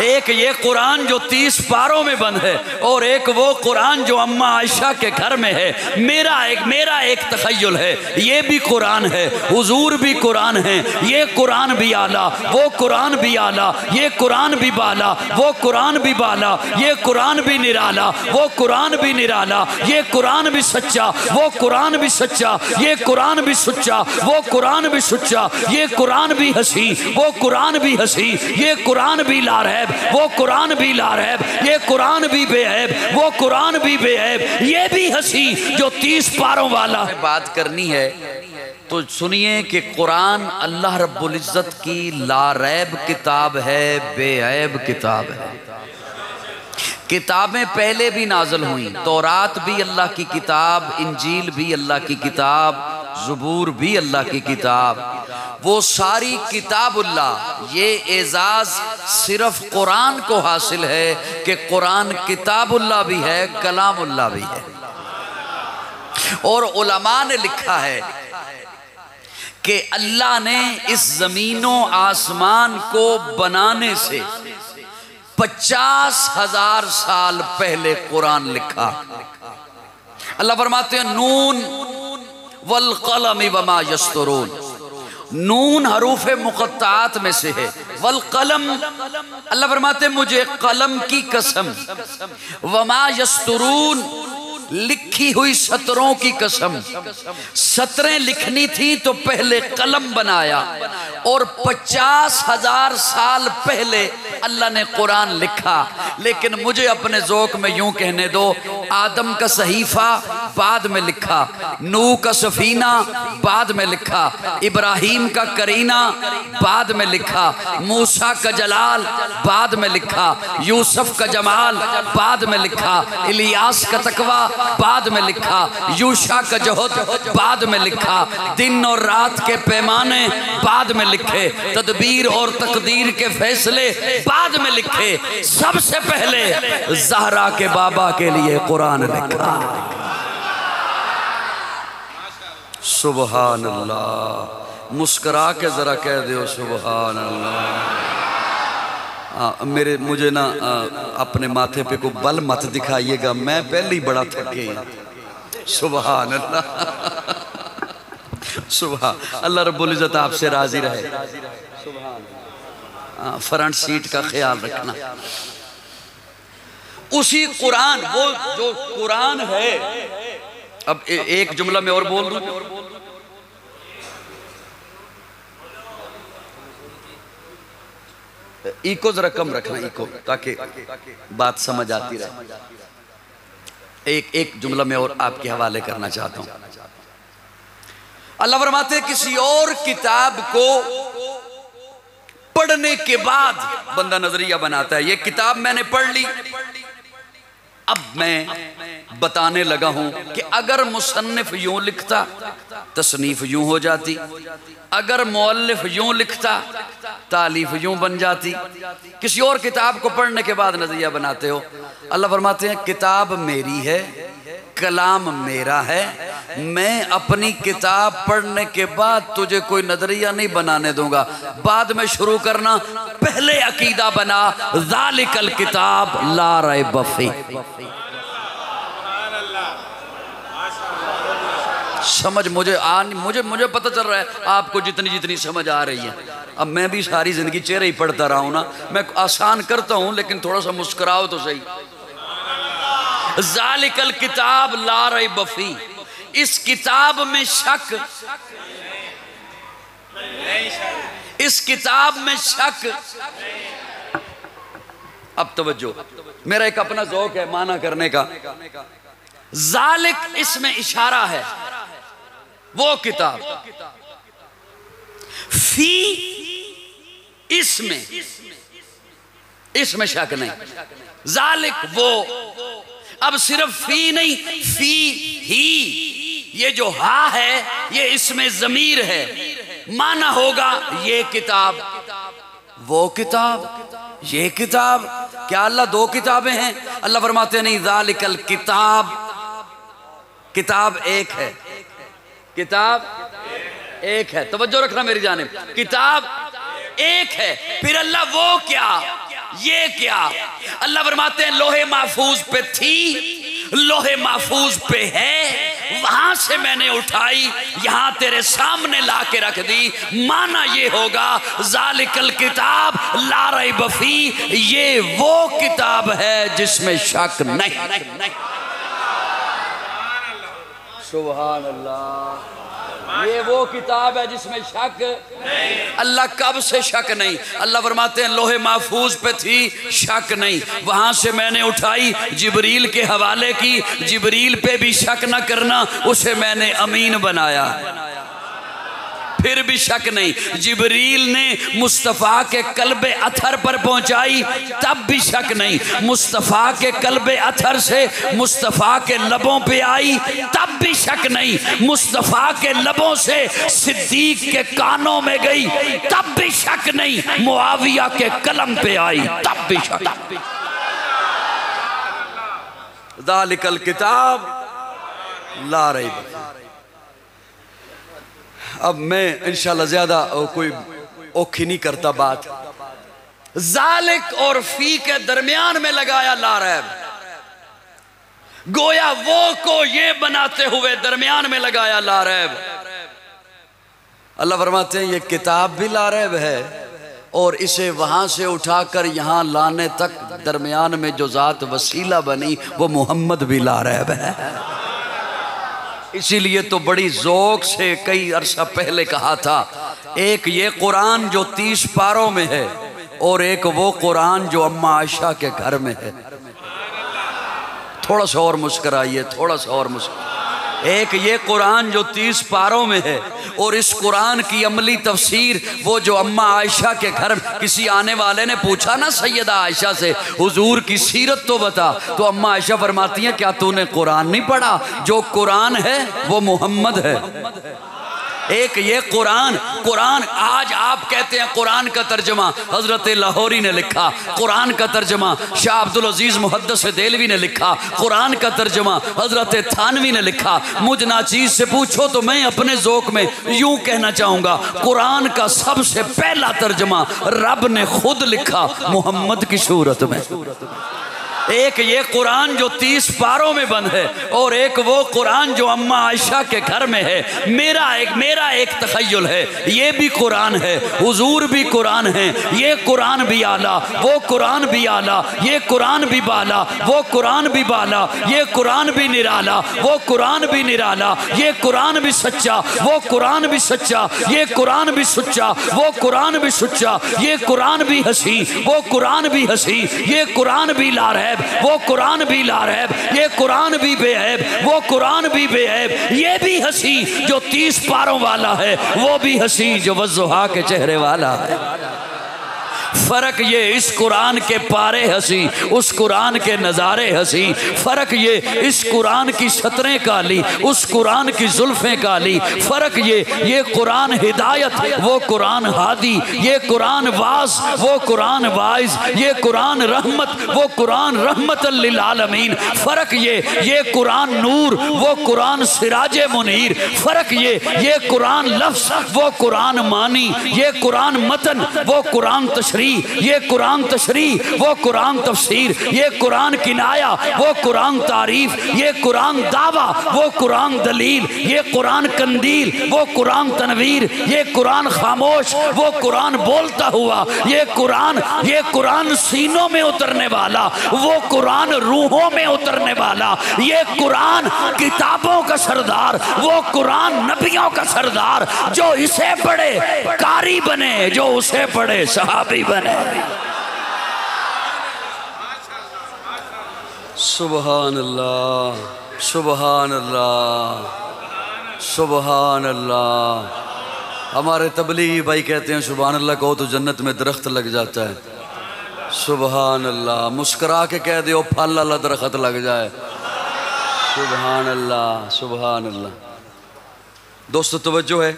एक ये कुरान जो 30 पारों में बंद है और एक वो कुरान जो अम्मा आयशा के घर में है। मेरा एक तखय्युल है, ये भी कुरान है, हुजूर भी कुरान है, ये कुरान भी आला, वो कुरान भी आला, ये कुरान भी बाला, वो कुरान भी बाला, ये कुरान भी निराला, वो कुरान भी निराला, ये कुरान भी सच्चा, वो कुरान भी सच्चा, ये कुरान भी सच्चा, वो कुरान भी सच्चा, ये कुरान भी हंसी, वो कुरान भी हंसी, ये कुरान भी लारैब, वो कुरान भी लारैब, ये कुरान भी बेऐब, वो कुरान भी बेऐब, ये भी हंसी जो 30 पारों वाला है। बात करनी है तो सुनिए कि कुरान अल्लाह रब्बुल इज्जत की लारैब किताब है, बेऐब किताब है। किताबें पहले भी नाज़िल हुई, तौरात भी अल्लाह की किताब, इंजील भी अल्लाह की किताब, ज़बूर भी अल्लाह की किताब, वो सारी किताबुल्लाह। ये एजाज़ सिर्फ कुरान को हासिल है कि कुरान किताबुल्लाह भी है, कलामुल्लाह भी है। और उलमा ने लिखा है कि अल्लाह ने इस ज़मीनों आसमान को बनाने से 50,000 साल पहले कुरान लिखा। अल्लाह फरमाते हैं नून वल कलम वमा यस्तरून। नून हरूफ मुक़त्तात में से है। वल कलम, अल्लाह फरमाते हैं मुझे कलम की कसम, वमा यस्तरून, लिखी हुई सतरों की कसम। सतरें लिखनी थी तो पहले कलम बनाया और 50,000 साल पहले अल्लाह ने कुरान लिखा। लेकिन मुझे अपने ज़ौक़ में यूं कहने दो, आदम का सहीफ़ा बाद में लिखा, नूह का सफ़ीना बाद में लिखा, इब्राहीम का करीना बाद में लिखा, मूसा का जलाल बाद में लिखा, यूसुफ का जमाल बाद में लिखा, इलियास का तकवा बाद में लिखा, यूशा का जोहद बाद में लिखा, दिन और रात के पैमाने बाद में लिखे, तदबीर और तकदीर के फैसले बाद में लिखे। सबसे पहले ज़हरा के बाबा के लिए कुरान लिखा। सुबहान अल्लाह। मुस्करा के जरा कह दो सुबहान अल्लाह। मुझे ना अपने माथे पे को बल मत दिखाइएगा, मैं पहले ही बड़ा थके। सुबहान अल्लाह। सुबह अल्लाह रब्बुल इज़्ज़त आपसे राजी रहे। फ्रंट सीट का ख्याल रखना। उसी कुरान, वो जो कुरान है, अब एक जुमला में और बोल दूं, इको जरा कम रखना, इको, ताकि बात समझ आती रहे। एक जुमला में और आपके हवाले करना चाहता हूं। अल्लाह फरमाते किसी और किताब को पढ़ने के बाद बंदा नजरिया बनाता है। ये किताब मैंने पढ़ ली, अब मैं बताने लगा हूं कि अगर मुसन्निफ यूं लिखता तसनीफ यूं हो जाती, अगर मुअल्लिफ यूं लिखता तालीफ यूं बन जाती। किसी और किताब को पढ़ने के बाद नजरिया बनाते हो। अल्लाह फरमाते हैं किताब मेरी है, कलाम मेरा है, मैं अपनी किताब पढ़ने के बाद तुझे कोई नजरिया नहीं बनाने दूंगा। बाद में शुरू करना, पहले अकीदा बना ज़ालिकल किताब ला रैब फी। समझ मुझे पता चल रहा है आपको जितनी समझ आ रही है। अब मैं भी सारी जिंदगी चेहरे ही पढ़ता रहा हूं ना, मैं आसान करता हूं लेकिन थोड़ा सा मुस्कुराओ तो सही। ज़ालिकल किताब ला रैब फी, इस किताब में शक, इस किताब में शक। अब तवज्जो, मेरा एक अपना ज़ौक़ है माना करने का। ज़ालिक इसमें इशारा है, वो किताब। फी इसमें शक नहीं। ज़ालिक वो, अब सिर्फ फी नहीं, फी ही, ये जो हा है ये इसमें ज़मीर है, माना होगा ये किताब, वो किताब, ये किताब। क्या अल्लाह दो किताबें हैं? अल्लाह फरमाते नहीं, ज़ालिकल किताब, किताब एक है, किताब एक है। तवज्जो रखना मेरी जानिब, किताब एक है। फिर अल्लाह वो क्या, ये क्या? अल्लाह फरमाते हैं लोहे महफूज पे थी, लोहे महफूज पे है, वहां से मैंने उठाई, यहां तेरे सामने ला के रख दी। माना ये होगा ज़ालिकल किताब ला रैब फी, ये वो किताब है जिसमें शक नहीं। सुभान अल्लाह, ये वो किताब है जिसमें शक नहीं। अल्लाह कब से शक नहीं? अल्लाह फरमाते हैं लोहे महफूज पे थी, शक नहीं, वहां से मैंने उठाई, जिब्रील के हवाले की, जिब्रील पे भी शक न करना, उसे मैंने अमीन बनाया, फिर भी शक नहीं। जिब्रील ने मुस्तफ़ा के कल्बे अथर पर पहुंचाई, तब भी शक नहीं। मुस्तफ़ा के कल्बे अथर से मुस्तफ़ा के लबों पे आई, तब भी शक नहीं। मुस्तफ़ा के लबों से सिद्दीक के कानों में गई, तब भी शक नहीं। मुआविया के कलम पे आई, तब भी शक। ज़ालिकल किताब ला रैब। अब मैं इंशाल्लाह ज्यादा कोई औखी नहीं करता बात। ज़ालिक और फी के दरमियान में लगाया ला रैब, गोया वो को ये बनाते हुए दरमियान में लगाया ला रैब। अल्लाह फरमाते हैं ये किताब भी ला रैब है, और इसे वहां से उठाकर यहां लाने तक दरमियान में जो जात वसीला बनी वो मोहम्मद भी ला रैब है। इसीलिए तो बड़ी ज़ौक़ से कई अरसा पहले कहा था, एक ये कुरान जो 30 पारों में है, और एक वो कुरान जो अम्मा आयशा के घर में है। थोड़ा सा और मुस्कराइए, थोड़ा सा और मुस्कराइए। एक ये कुरान जो 30 पारों में है, और इस कुरान की अमली तफसीर वो जो अम्मा आयशा के घर। किसी आने वाले ने पूछा ना सैयदा आयशा से, हुजूर की सीरत तो बता, तो अम्मा आयशा फरमाती हैं क्या तूने कुरान नहीं पढ़ा? जो कुरान है वो मोहम्मद है। एक ये कुरान, कुरान आज आप कहते हैं कुरान का तर्जमा हजरत लाहौरी ने लिखा, कुरान का तर्जमा शाह अब्दुल अजीज मुहद्दिस देलवी ने लिखा, कुरान का तर्जमा हजरत थानवी ने लिखा। मुझ नाचीज से पूछो तो मैं अपने ज़ौक़ में यूं कहना चाहूँगा, कुरान का सबसे पहला तर्जमा रब ने खुद लिखा मोहम्मद की सूरत में। एक ये कुरान जो 30 पारों में बंद है, और एक वो कुरान जो अम्मा आयशा के घर में है। मेरा एक तखय्युल है, ये भी कुरान है, हुजूर भी कुरान है, ये कुरान भी आला, वो कुरान भी आला, ये कुरान भी बाला, वो कुरान भी बाला, ये कुरान भी निराला, वो कुरान भी निराला, ये कुरान भी सच्चा, वो कुरान भी सच्चा, ये कुरान भी सच्चा, वो कुरान भी सच्चा, ये कुरान भी हंसी, वो कुरान भी हंसी, ये कुरान भी ला रहा है, वो कुरान भी ला रैब, ये कुरान भी बेऐब, वो कुरान भी बेऐब, ये भी हंसी जो 30 पारों वाला है, वो भी हंसी जो वज़्ज़ुहा के चेहरे वाला है। फ़र्क ये इस कुरान के पारे हंसी, उस कुरान के नज़ारे हंसी। फ़र्क ये इस कुरान की सतरें काली, उस कुरान की जुल्फ़ें काली। फ़र्क ये कुरान हिदायत, वो कुरान हादी, ये कुरान वाज, वो कुरान वाइज, ये कुरान रहमत, वो कुरान रहमतल लिल आलमीन। फ़र्क ये कुरान नूर, वो कुरान सिराजे मुनीर। फ़र्क ये कुरान लफ्ज़, वो कुरान मानी, ये कुरान मतन, वो कुरान तशरीह, ये कुरान तशरीह, वो कुरान तफसीर, ये कुरान किनाया, वो कुरान तारीफ, ये कुरान दावा, वो कुरान दलील, ये कुरान कंदील, वो कुरान तनवीर, ये कुरान खामोश, वो कुरान बोलता हुआ, ये कुरान सीनों में उतरने वाला, वो कुरान रूहों में उतरने वाला, ये कुरान किताबों का सरदार, वो कुरान नबियों का सरदार। जो इसे पढ़े कारी बने, जो उसे पढ़े सहाबी बने। सुबहान अल्लाह, सुबहान अल्लाह, सुबहान अल्लाह। हमारे तबलीगी भाई कहते हैं सुबहान अल्लाह कहो तो जन्नत में दरख्त लग जाता है। सुबहान अल्लाह, मुस्करा के कह दो फल वाला दरख्त लग जाए। सुबहान अल्लाह, सुबहान अल्लाह। दोस्तों तवज्जो है,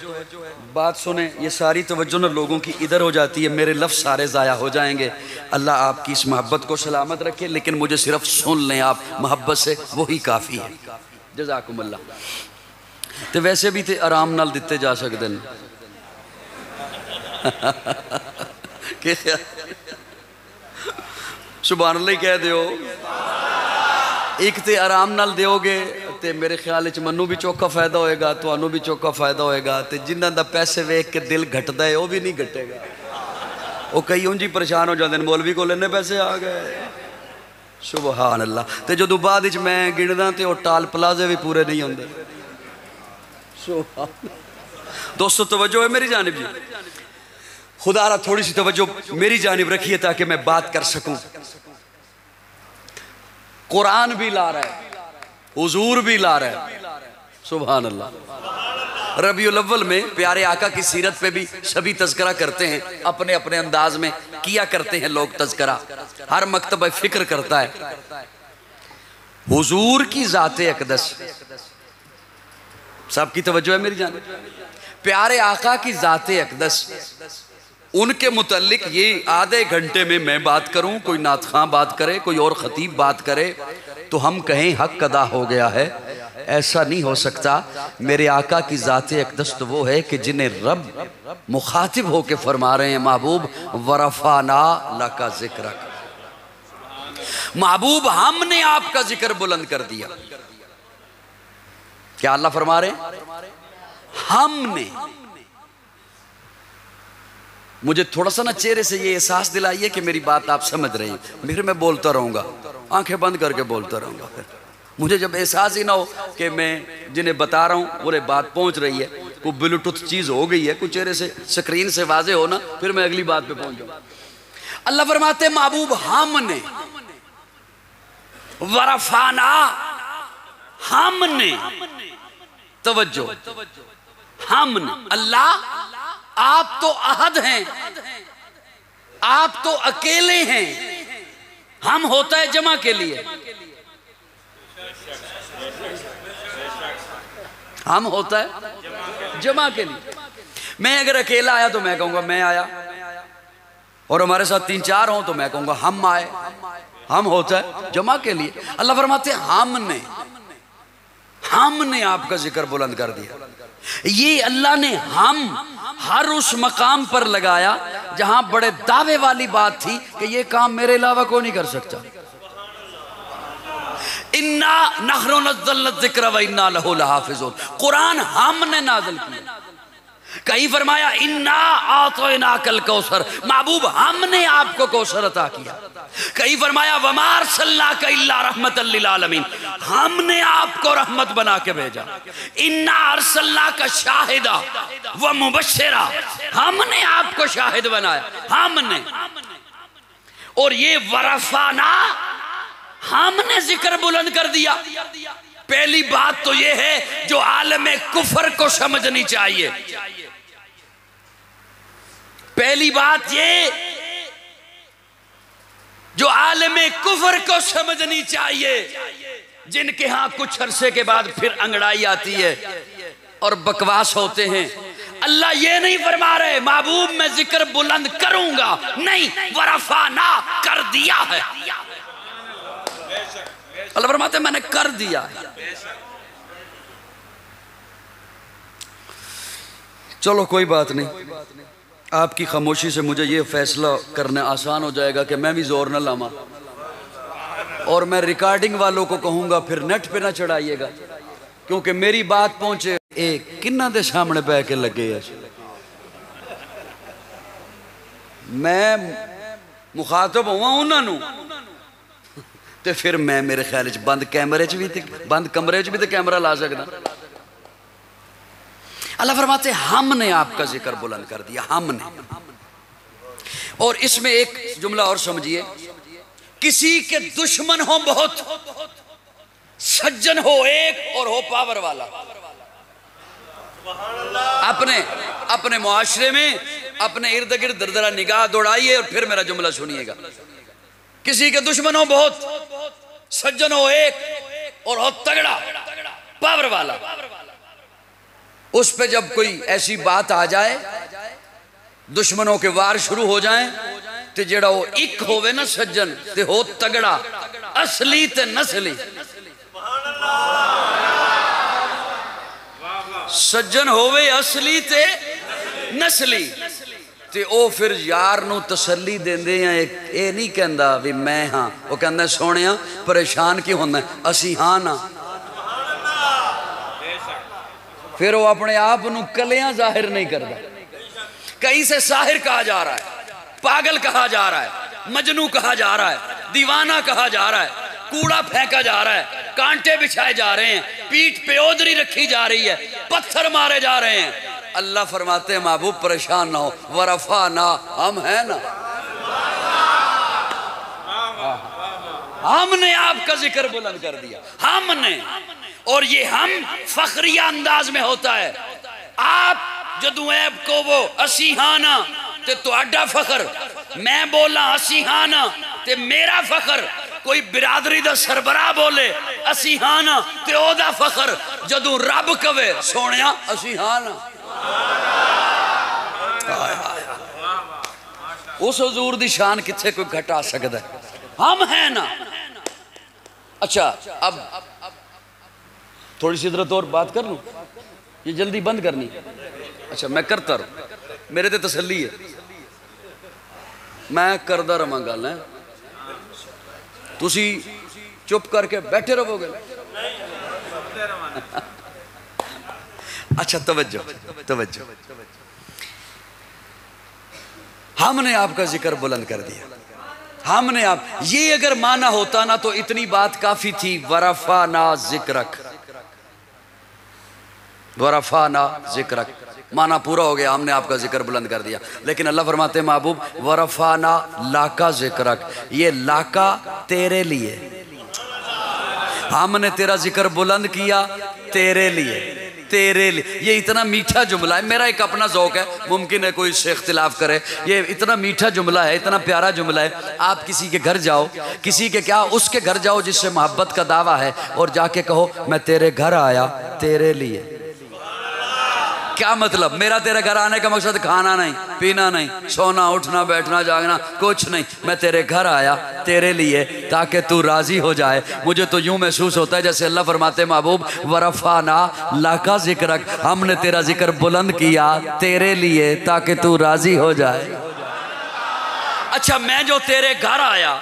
बात सुने। ये सारी तवज्जो ना लोगों की इधर हो जाती है, मेरे लफ्ज़ सारे ज़ाया हो जाएंगे। अल्लाह आपकी इस मोहब्बत को सलामत रखे, लेकिन मुझे सिर्फ सुन लें आप मोहब्बत से, वही काफ़ी है। जज़ाकुमुल्लाह। तो वैसे भी तो आराम नाल दिते जा सकते हैं। सुभान अल्लाह कह दियो। एक तो आराम नाल दोगे तो मेरे ख्याल च मनु भी चौखा फायदा होएगा, तुहानू भी चौखा फायदा होएगा, तो जिन्हों का पैसे वेख के दिल घटता है वह भी नहीं घटेगा। वो कई उंज ही परेशान हो जाते हैं, मौलवी को इन्ने पैसे आ गए। सुभान अल्लाह। तो जो बाद मैं गिनदा तो टाल प्लाजे भी पूरे नहीं होंगे। दोस्तों तवज्जो है मेरी जानिब जी, खुदा थोड़ी सी तवज्जो मेरी जानिब रखिए ताकि मैं बात कर सकूं। कुरान भी ला रहा है, हुजूर भी ला रहा है। सुभान अल्लाह। रबीउल अव्वल में प्यारे आका की सीरत पे भी सभी तज़किरा करते हैं, अपने अपने अंदाज में किया करते हैं लोग तज़किरा। हर मकतब फिक्र करता है। हुजूर की ज़ाते अक़दस, सबकी तवज्जो है मेरी जान। प्यारे आका की ज़ाते अक़दस, उनके मुतल्लिक ये आधे घंटे में मैं बात करूं, कोई नात खां बात करे, कोई और खतीब बात करे तो हम कहें हक अदा हो गया है, ऐसा नहीं हो सकता। मेरे आका की ज़ाते अक़दस तो वो है कि जिन्हें रब मुखातिब होके फरमा रहे हैं, महबूब वरफ़ाना लका ज़िक्रक, महबूब हमने आपका जिक्र बुलंद कर दिया। क्या अल्लाह फरमा रहे हैं? हमने। मुझे थोड़ा सा ना चेहरे से ये एहसास दिलाइए कि मेरी बात आप समझ रहे हैं, फिर मैं बोलता रहूंगा, आंखें बंद करके बोलता रहूंगा। फिर मुझे जब एहसास ही ना हो कि मैं जिन्हें बता रहा हूँ वो बात पहुंच रही है, कोई ब्लूटूथ चीज़ हो गई है, कुछ चेहरे से स्क्रीन से वाजे हो ना, फिर मैं अगली बात पे पहुंच जाऊँ। अल्लाह फरमाते महबूब हमने, वरफ़ाना हमने, तवज्जो, हमने। अल्लाह आप तो अहद हैं, आप तो अकेले हैं, हम होता है जमा के लिए, हम होता है जमा के लिए। मैं अगर अकेला आया तो मैं कहूंगा मैं आया, और हमारे साथ 3-4 हों तो मैं कहूंगा हम आए। हम होता है जमा के लिए। अल्लाह फरमाते हमने आपका जिक्र बुलंद कर दिया। ये अल्लाह ने हम हर उस मकाम पर लगाया जहां बड़े दावे वाली बात थी कि ये काम मेरे अलावा कोई नहीं कर सकता। इन्ना नहनु नज़्ज़लना ज़िक्र व इन्ना लहु लहाफ़िज़ून, कुरान हमने नाज़िल किया। कहीं फरमाया इन्ना आतैनाकल कौसर, महबूब हमने आपको कौसर अता किया। कहीं फरमाया वमा अरसलनाका इल्ला रहमतल लिल आलमीन, हमने आपको रहमत बना के भेजा। इन्ना अरसलनाका शाहिदा व मुबश्शिरा, हमने आपको शाहिद बनाया, हमने। और ये वरफ़ाना, हमने जिक्र बुलंद कर दिया। पहली बात तो ये है जो आलमे कुफर को समझनी चाहिए। पहली बात ये जो आलमे कुफर को समझनी चाहिए, जिनके यहां कुछ अरसे के बाद फिर अंगड़ाई आती है और बकवास होते हैं। अल्लाह ये नहीं फरमा रहे महबूब मैं जिक्र बुलंद करूंगा, नहीं, वरफ़ाना कर दिया है। अल्लाह फरमाते मैंने कर दिया है। चलो कोई बात नहीं, आपकी खामोशी से मुझे ये फैसला करना आसान हो जाएगा कि मैं भी जोर न लामा, और मैं रिकॉर्डिंग वालों को कहूंगा फिर नेट पे ना चढ़ाइएगा, क्योंकि मेरी बात पहुंचे एक किन्ना दे सामने बह के लगे है। मैं मुखातब हुआ उन्होंने, तो फिर मैं मेरे ख्याल बंद कैमरे च भी, बंद कमरे च भी तो कैमरा ला सकता। अल्लाह फरमाते हमने आपका जिक्र बुलंद कर दिया, हमने। और इसमें एक जुमला और समझिए, किसी के दुश्मन हो बहुत, सज्जन हो एक और हो पावर वाला। अपने अपने मुआशरे में अपने इर्द गिर्द दरदरा निगाह दौड़ाइए और फिर मेरा जुमला सुनिएगा। किसी के दुश्मन हो बहुत, सज्जन हो एक और हो तगड़ा पावर वाला। उस पे जब कोई ऐसी बात आ जाए, दुश्मनों के वार शुरू हो जाएं, तो जेड़ा वो एक होवे ना सज्जन ते हो तगड़ा, असली ते नस्ली। सज्जन होवे असली ते नस्ली, ते ओ फिर यार नू तसल्ली देंदे हैं, ये नहीं कहंदा भी मैं हाँ, वो कहंदा सोहणिया परेशान क्यों होंदा, असी हाँ ना। फिर वो अपने आप नू कलियां जाहिर नहीं करता। कहीं से साहिर कहा जा रहा है, पागल कहा जा रहा है, मजनू कहा जा रहा है, दीवाना कहा जा रहा है, कूड़ा फेंका जा रहा है, कांटे बिछाए जा रहे हैं, पीठ पे ओदरी रखी जा रही है, पत्थर मारे जा रहे हैं। अल्लाह फरमाते हैं महबूब परेशान ना हो, वरफा ना, हम है ना, हमने आपका जिक्र बुलंद कर दिया, हमने। और ये हम फखरिया अंदाज में होता है। आप जदू ऐब को वो असी हाँ ना ते तुहाडा फखर, मैं बोला असी हाँ ना ते मेरा फखर, कोई बिरादरी दा सरबराह बोले असी हाँ ना ते ओदा फखर, जदू रब कवे सोहणिया असी हाँ ना, उस हुजूर दी शान किथे कोई घटा सकदा है, हम है ना। अच्छा अब थोड़ी सी इधर और बात कर लूं, ये जल्दी बंद करनी। अच्छा मैं करता रहूं, मेरे ते तसल्ली है, मैं करदा रहां गल है, तुसी चुप करके बैठे रहोगे। अच्छा तवज्जो तवज्जो, हमने आपका जिक्र बुलंद कर दिया, हमने आप, ये अगर माना होता ना तो इतनी बात काफी थी। वरफा ना जिक्रक, वरफा ना जिक्रक, माना पूरा हो गया, हमने आपका जिक्र बुलंद कर दिया। लेकिन अल्लाह फरमाते हैं महबूब वरफा ना लाका जिक्रक, ये लाका तेरे लिए, हमने तेरा जिक्र बुलंद किया तेरे लिए, तेरे लिए। ये इतना मीठा जुमला है, मेरा एक अपना ज़ौक़ है, मुमकिन है कोई इससे इख्तिलाफ करे, ये इतना मीठा जुमला है, इतना प्यारा जुमला है। आप किसी के घर जाओ, किसी के क्या, उसके घर जाओ जिससे मोहब्बत का दावा है, और जाके कहो मैं तेरे घर आया तेरे लिए। क्या मतलब? मेरा तेरे घर आने का मकसद खाना नहीं, पीना नहीं, सोना उठना बैठना जागना कुछ नहीं, मैं तेरे घर आया तेरे लिए ताकि तू राजी हो जाए। मुझे तो यूं महसूस होता है जैसे अल्लाह फरमाते महबूब वरफाना लाका जिक्रक, हमने तेरा जिक्र बुलंद किया तेरे लिए ताकि तू राजी हो जाए। अच्छा मैं जो तेरे घर आया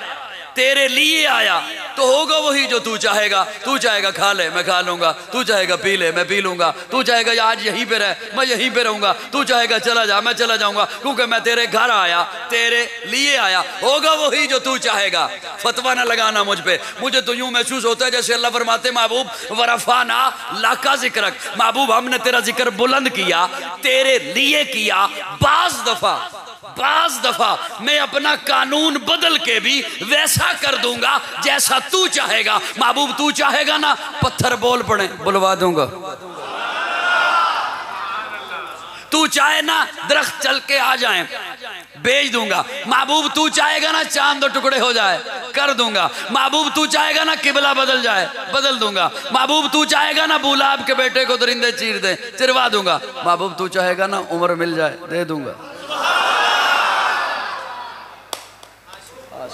तेरे लिए आया तो होगा वही जो तू चाहेगा। तू चाहेगा खा ले मैं खा लूंगा, तू चाहेगा पी ले मैं पी लूंगा, तू चाहेगा आज यहीं पे रह मैं यहीं पे रहूंगा, तू चाहेगा चला जा मैं चला जाऊंगा, क्योंकि मैं तेरे घर आया तेरे लिए आया। होगा वही जो तू चाहेगा। फतवा ना लगाना मुझ पे, मुझे तो यूं महसूस होता है जैसे अल्लाह फरमाते महबूब वरफाना लाका जिक्रक, महबूब हमने तेरा जिक्र बुलंद किया तेरे लिए किया। बाज दफा मैं अपना कानून बदल के भी वैसा कर दूंगा जैसा तू चाहेगा। महबूब तू चाहेगा ना पत्थर बोल पड़े बुलवा दूंगा, तू चाहे ना दरख्त चल के आ जाए बेच दूंगा। महबूब तू चाहेगा ना चांद दो टुकड़े हो जाए कर दूंगा। महबूब तू चाहेगा ना किबला बदल जाए बदल दूंगा। महबूब तू चाहेगा ना बुलाब के बेटे को दरिंदे चीर दे चिरवा दूंगा। महबूब तू चाहेगा ना उम्र मिल जाए दे दूंगा।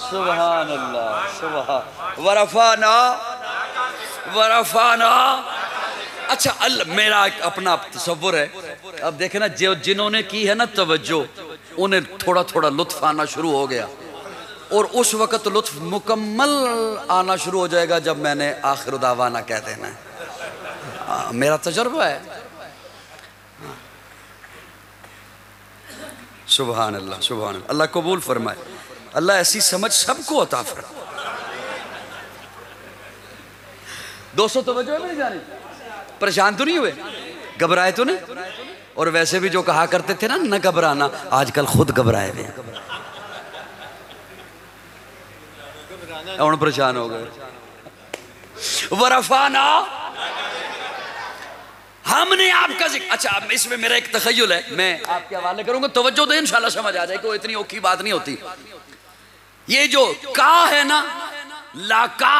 सुभान अल्लाह सुभान वरफाना वरफाना। अच्छा अल्लाह मेरा एक अपना तसव्वुर है। अब देखे ना जो जिन्होंने की है ना तवज्जो, उन्हें थोड़ा थोड़ा लुत्फ आना शुरू हो गया, और उस वक़्त लुत्फ मुकम्मल आना शुरू हो जाएगा जब मैंने आखिर दावाना कह देना। मेरा तजर्बा है। सुभान अल्लाह सुभान अल्लाह। अल्लाह कबूल फरमाए, अल्लाह ऐसी समझ सबको अता फरमाए। दोस्तों तवज्जो है मेरी जानी, परेशान तो नहीं हुए, घबराए तो नहीं? और वैसे भी जो कहा करते थे ना न घबराना, आजकल खुद घबराए हुए और परेशान हो गए। वरफाना हमने आपका जिक्र। अच्छा अब इसमें मेरा एक तखय्युल है, मैं आपके हवाले करूंगा, तवज्जो तो इंशाल्लाह समझ आ जाएगी, कोई इतनी औखी बात नहीं होती। ये जो का है ना लाका,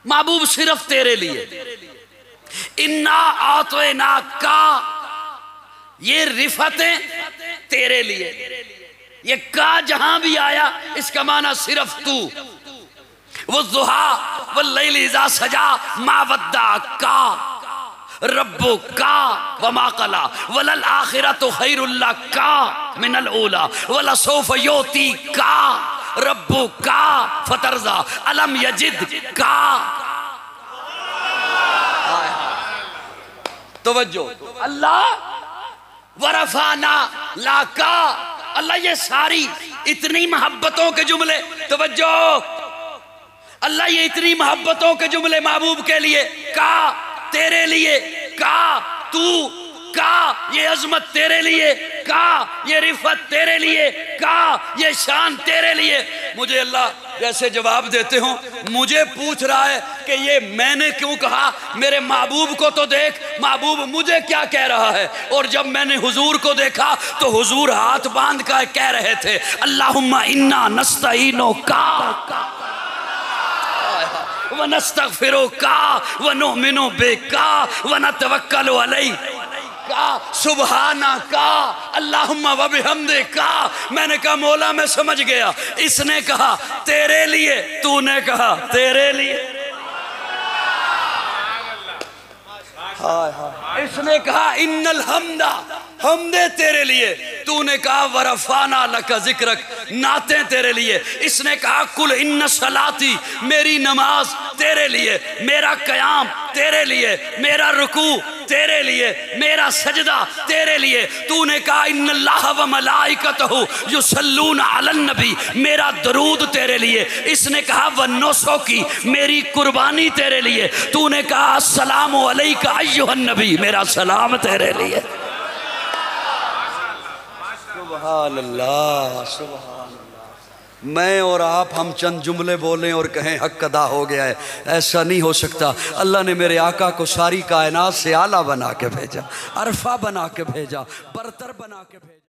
महबूब सिर्फ तेरे लिए। इन्ना आतोना का, ये रिफतें तेरे लिए। ये का जहां भी आया इसका माना सिर्फ तू। वो दुहा वल्लैल इज़ा सजा मा वद्दा का, रब्बु का वमा कला वलल आखिरतु खैरुल का मिनल ऊला वला सौफ योती का रब्बु का फतरजा अलम यजिद का। तवज्जो, अल्लाह वरफाना ला का, अल्लाह ये सारी इतनी मोहब्बतों के जुमले, तवज्जो, अल्लाह ये इतनी मोहब्बतों के जुमले महबूब के लिए का, तेरे लिए का, तू का, ये अजमत तेरे लिए का, ये रिफत तेरे लिए का, ये शान तेरे लिए। मुझे अल्लाह जैसे जवाब देते हो, मुझे पूछ रहा है कि ये मैंने क्यों कहा, मेरे महबूब को तो देख, महबूब मुझे क्या कह रहा है। और जब मैंने हुजूर को देखा तो हुजूर हाथ बांध कर कह रहे थे अल्लाहुम्मा इन्ना नस्तईनो का व नस्तगफिरो का व नुमिनु बिका व नतवक्कलु अलैक का सुबहाना का अल्लाहुम्मा व बिहम्दे का। मैंने कहा मौला मैं समझ गया, इसने कहा तेरे लिए, तूने कहा तेरे लिए। हाय हाय, इसने कहा इन्नल हम्दा, हमदे तेरे लिए, तूने कहा वरफाना लका जिक्रक, नाते तेरे लिए। इसने कहा कुल इन्न सलाती, मेरी नमाज तेरे लिए, मेरा कयाम तेरे लिए, मेरा रुकू तेरे लिए, मेरा सजदा तेरे लिए। तूने कहा इन्नल्लाह व मलाइकतहु युसल्लूना अलन नबी, मेरा दरूद तेरे लिए। इसने कहा वन्नोसो की, मेरी कुर्बानी तेरे लिए। तूने कहा अस्सलामु अलैका अय्युहन नबी, मेरा सलाम तेरे लिए। सुभान अल्लाह, सुभान अल्लाह। मैं और आप हम चंद जुमले बोलें और कहें हक अदा हो गया है, ऐसा नहीं हो सकता। अल्लाह ने मेरे आका को सारी कायनात से आला बना के भेजा, अरफा बना के भेजा, बरतर बना के भेजा।